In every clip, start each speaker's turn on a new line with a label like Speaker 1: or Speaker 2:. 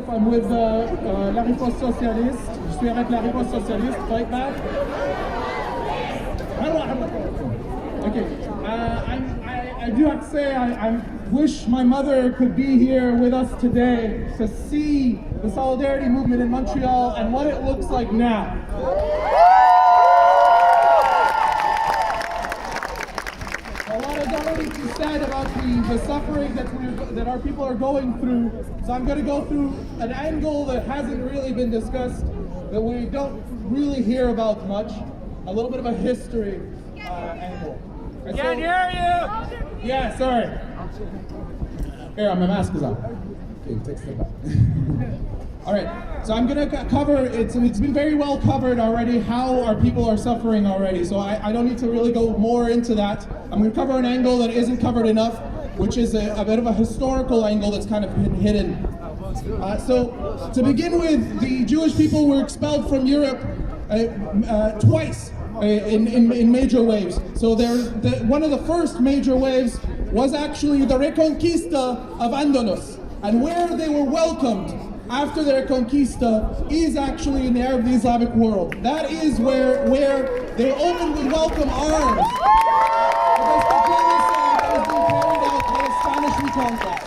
Speaker 1: I'm with la riposte socialiste. Je suis avec la riposte socialiste. Fight back. Okay. I do have to say I wish my mother could be here with us today to see the solidarity movement in Montreal and what it looks like now. A lot has already been said about the suffering that our people are going through, so I'm going to go through an angle that hasn't really been discussed, that we don't really hear about much, a little bit of a history angle.
Speaker 2: Can't hear you!
Speaker 1: Yeah, sorry. Here, my mask is on. Okay, take a step back. All right, so I'm going to cover, it's been very well covered already, how our people are suffering already, so I don't need to really go more into that. I'm going to cover an angle that isn't covered enough, which is a bit of a historical angle that's kind of been hidden. So, to begin with, the Jewish people were expelled from Europe twice in major waves. So one of the first major waves was actually the Reconquista of Andalus, and where they were welcomed after their conquista is actually in the Arab Islamic world. That is where they opened with welcome arms against the genocide that was being carried out by the Spanish reconquest.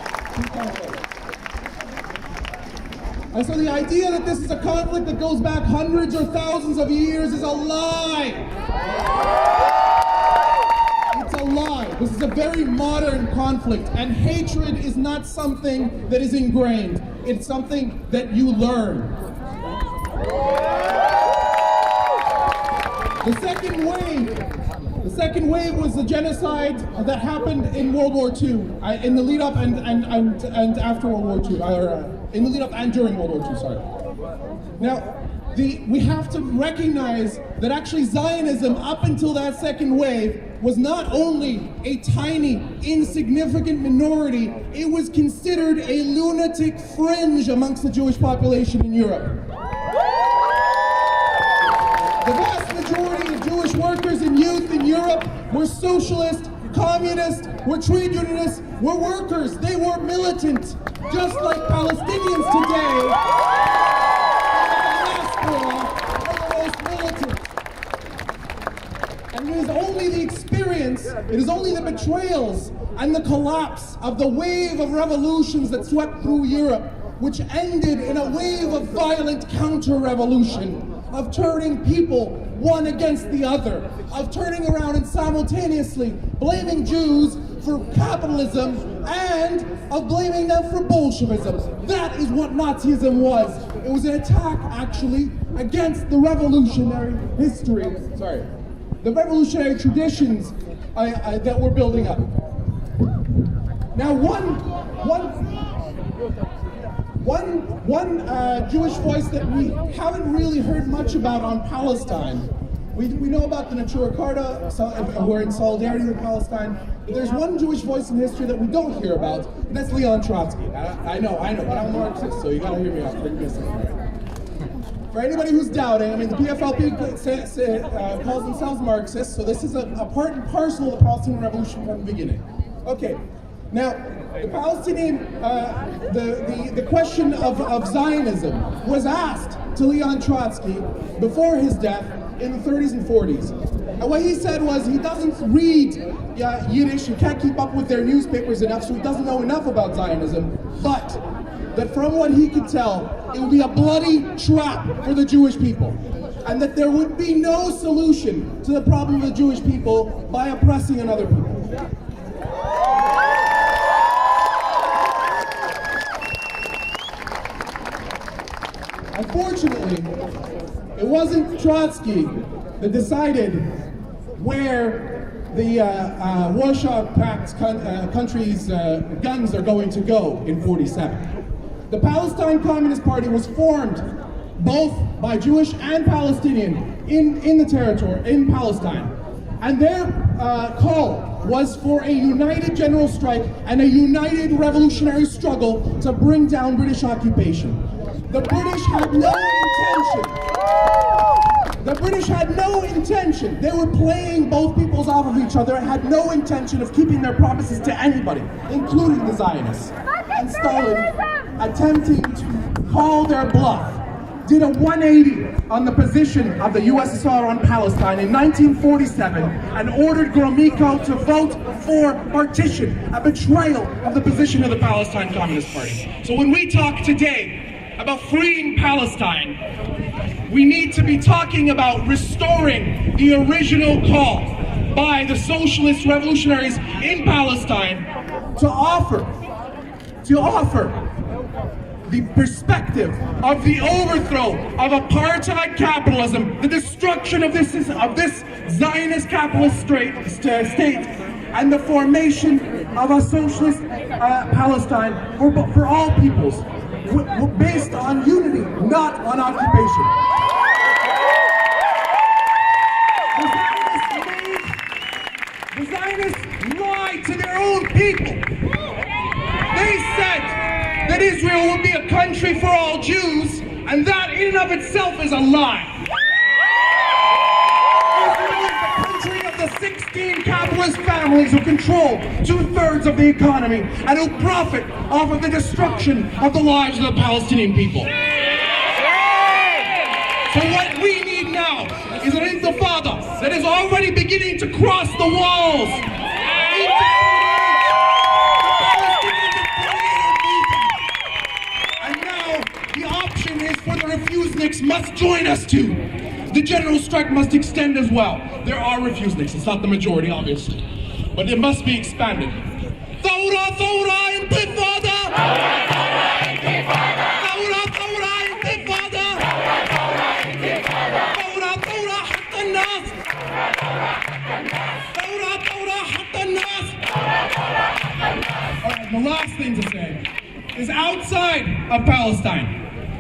Speaker 1: And so the idea that this is a conflict that goes back hundreds or thousands of years is a lie. It's a lie. This is a very modern conflict, and hatred is not something that is ingrained. It's something that you learn. The second wave was the genocide that happened in World War II, in the lead up and after World War II, in the lead up and during World War II, sorry. Now, we have to recognize that actually Zionism, up until that second wave, was not only a tiny, insignificant minority, it was considered a lunatic fringe amongst the Jewish population in Europe. The vast majority of Jewish workers and youth in Europe were socialist, communist, were trade unionists, were workers. They were militant, just like Palestinians today. The diaspora are the most militant. And it is only the experience, it is only the betrayals and the collapse of the wave of revolutions that swept through Europe, which ended in a wave of violent counter-revolution, of turning people one against the other, of turning around and simultaneously blaming Jews for capitalism and of blaming them for Bolshevism. That is what Nazism was. It was an attack, actually, against the revolutionary history, the revolutionary traditions that we're building up. Now, one Jewish voice that we haven't really heard much about on Palestine. We know about the Natura Carta, we're in solidarity with Palestine, but there's one Jewish voice in history that we don't hear about, and that's Leon Trotsky. I know, but I'm a Marxist, so you gotta hear me out. For anybody who's doubting, I mean, the PFLP calls themselves Marxists, so this is a part and parcel of the Palestinian Revolution from the beginning. Okay, now, the Palestinian, the question of Zionism was asked to Leon Trotsky before his death in the 30s and 40s. And what he said was he doesn't read Yiddish, he can't keep up with their newspapers enough, so he doesn't know enough about Zionism, but that from what he could tell, it would be a bloody trap for the Jewish people, and that there would be no solution to the problem of the Jewish people by oppressing another people. Unfortunately, it wasn't Trotsky that decided where the Warsaw Pact countries' guns are going to go in '47. The Palestine Communist Party was formed both by Jewish and Palestinian in the territory, in Palestine. And their call was for a united general strike and a united revolutionary struggle to bring down British occupation. The British had no intention. They were playing both peoples off of each other and had no intention of keeping their promises to anybody, including the Zionists. And Stalin, attempting to call their bluff, did a 180 on the position of the USSR on Palestine in 1947 and ordered Gromyko to vote for partition, a betrayal of the position of the Palestine Communist Party. So when we talk today about freeing Palestine, we need to be talking about restoring the original call by the socialist revolutionaries in Palestine to offer the perspective of the overthrow of apartheid capitalism, the destruction of this Zionist capitalist state, and the formation of a socialist Palestine for all peoples, based on unity, not on occupation. The Zionists lied to their own people. They said that Israel would be a country for all Jews, and that in and of itself is a lie. Israel is the country of the 16 capitalist families who control 2/3 of the economy and who profit off of the destruction of the lives of the Palestinian people. So what we need now is an intifada that is already beginning to cross the walls. Refuseniks must join us too. The general strike must extend as well. There are refuseniks, it's not the majority obviously, but it must be expanded. Thawra, thawra, intifada! Thawra, thawra, intifada! Thawra, thawra, intifada! Thawra, thawra, hatta nas! Thawra, thawra, hatta nas! Alright, the last thing to say is outside of Palestine,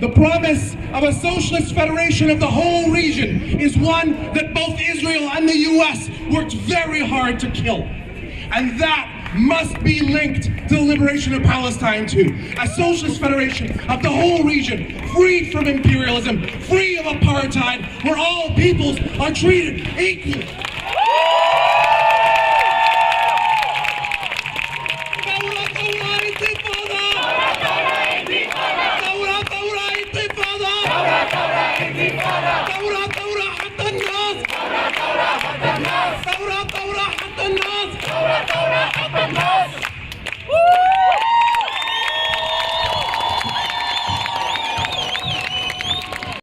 Speaker 1: the promise of a socialist federation of the whole region is one that both Israel and the US worked very hard to kill. And that must be linked to the liberation of Palestine too. A socialist federation of the whole region, free from imperialism, free of apartheid, where all peoples are treated equally.